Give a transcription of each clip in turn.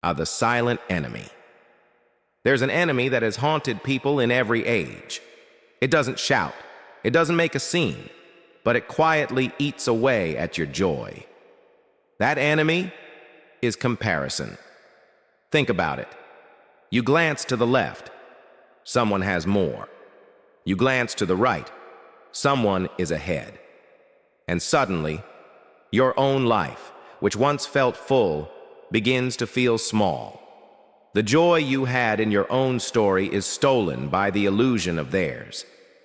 are the silent enemy. There's an enemy that has haunted people in every age. It doesn't shout, it doesn't make a scene, but it quietly eats away at your joy. That enemy is comparison. Think about it. You glance to the left, someone has more. You glance to the right, someone is ahead. And suddenly, your own life, which once felt full, begins to feel small. The joy you had in your own story is stolen by the illusion of theirs.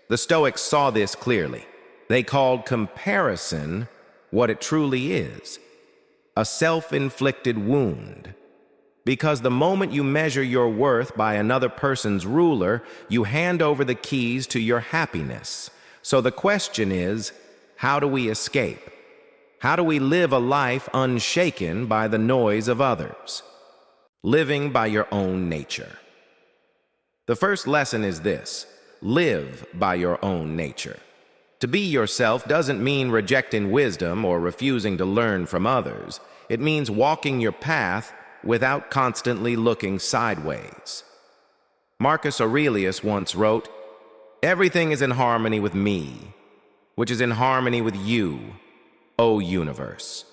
The Stoics saw this clearly. They called comparison what it truly is, a self-inflicted wound. Because the moment you measure your worth by another person's ruler, you hand over the keys to your happiness. So the question is, how do we escape? How do we live a life unshaken by the noise of others? Living by your own nature. The first lesson is this: live by your own nature. To be yourself doesn't mean rejecting wisdom or refusing to learn from others. It means walking your path without constantly looking sideways. Marcus Aurelius once wrote, "Everything is in harmony with me, which is in harmony with you, O universe.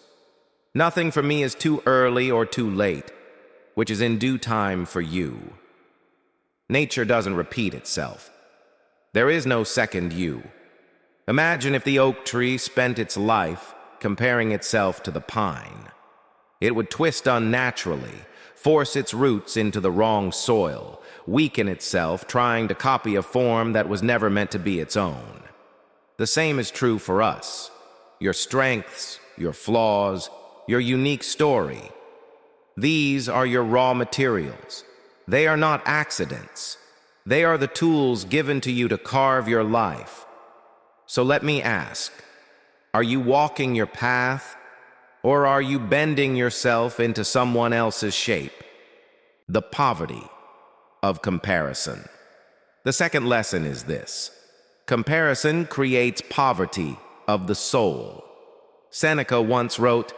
Nothing for me is too early or too late, which is in due time for you." Nature doesn't repeat itself. There is no second you. Imagine if the oak tree spent its life comparing itself to the pine. It would twist unnaturally, force its roots into the wrong soil, weaken itself trying to copy a form that was never meant to be its own. The same is true for us. Your strengths, your flaws, your unique story. These are your raw materials. They are not accidents. They are the tools given to you to carve your life. So let me ask, are you walking your path, or are you bending yourself into someone else's shape? The poverty of comparison. The second lesson is this: comparison creates poverty of the soul. Seneca once wrote,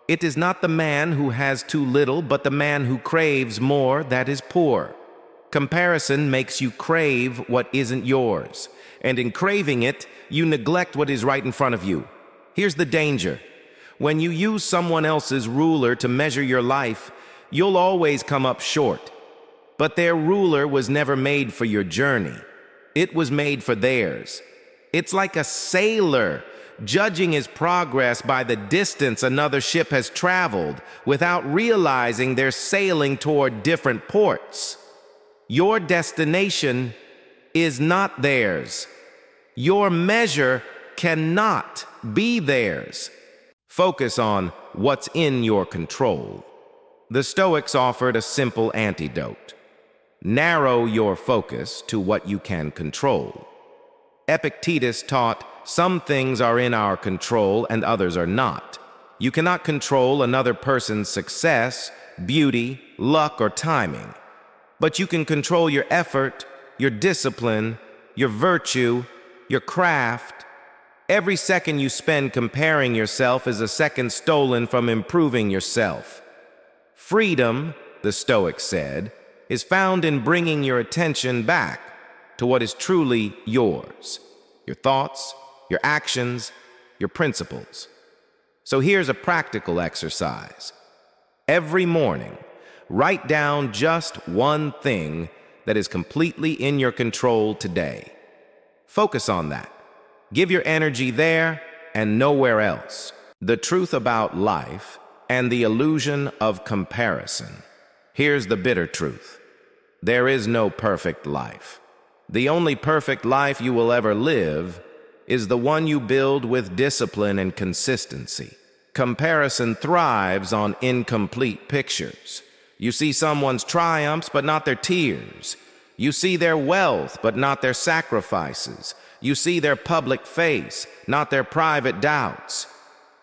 "It is not the man who has too little, but the man who craves more that is poor." Comparison makes you crave what isn't yours, and in craving it, you neglect what is right in front of you. Here's the danger. When you use someone else's ruler to measure your life, you'll always come up short. But their ruler was never made for your journey. It was made for theirs. It's like a sailor judging his progress by the distance another ship has traveled without realizing they're sailing toward different ports. Your destination is not theirs. Your measure cannot be theirs. Focus on what's in your control. The Stoics offered a simple antidote. Narrow your focus to what you can control. Epictetus taught, some things are in our control and others are not. You cannot control another person's success, beauty, luck, or timing. But you can control your effort, your discipline, your virtue, your craft. Every second you spend comparing yourself is a second stolen from improving yourself. Freedom, the Stoics said, is found in bringing your attention back to what is truly yours, your thoughts, your actions, your principles. So here's a practical exercise. Every morning, write down just one thing that is completely in your control today. Focus on that. Give your energy there and nowhere else. The truth about life and the illusion of comparison. Here's the bitter truth. There is no perfect life. The only perfect life you will ever live is the one you build with discipline and consistency. Comparison thrives on incomplete pictures. You see someone's triumphs, but not their tears. You see their wealth, but not their sacrifices. You see their public face, not their private doubts.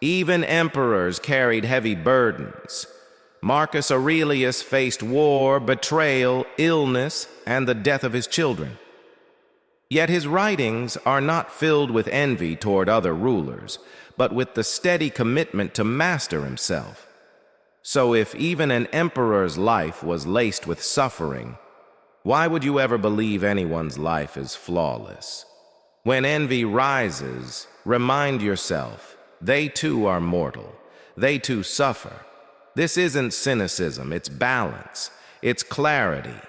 Even emperors carried heavy burdens. Marcus Aurelius faced war, betrayal, illness, and the death of his children. Yet his writings are not filled with envy toward other rulers, but with the steady commitment to master himself. So if even an emperor's life was laced with suffering, why would you ever believe anyone's life is flawless? When envy rises, remind yourself, they too are mortal. They too suffer. This isn't cynicism, it's balance. It's clarity.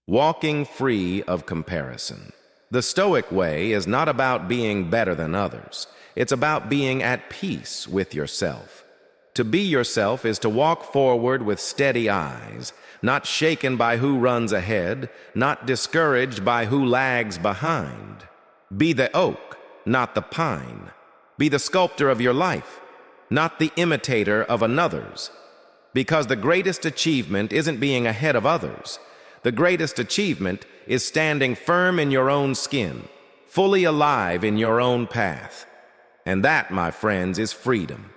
Walking free of comparison. The Stoic way is not about being better than others. It's about being at peace with yourself. To be yourself is to walk forward with steady eyes, not shaken by who runs ahead, not discouraged by who lags behind. Be the oak, not the pine. Be the sculptor of your life, not the imitator of another's. Because the greatest achievement isn't being ahead of others. The greatest achievement is standing firm in your own skin, fully alive in your own path. And that, my friends, is freedom.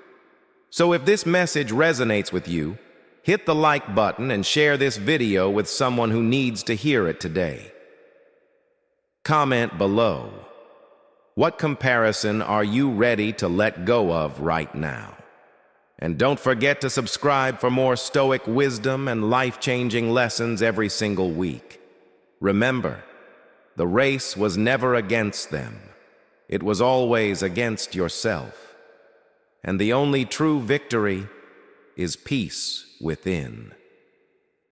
So if this message resonates with you, hit the like button and share this video with someone who needs to hear it today. Comment below. What comparison are you ready to let go of right now? And don't forget to subscribe for more Stoic wisdom and life-changing lessons every single week. Remember, the race was never against them. It was always against yourself. And the only true victory is peace within.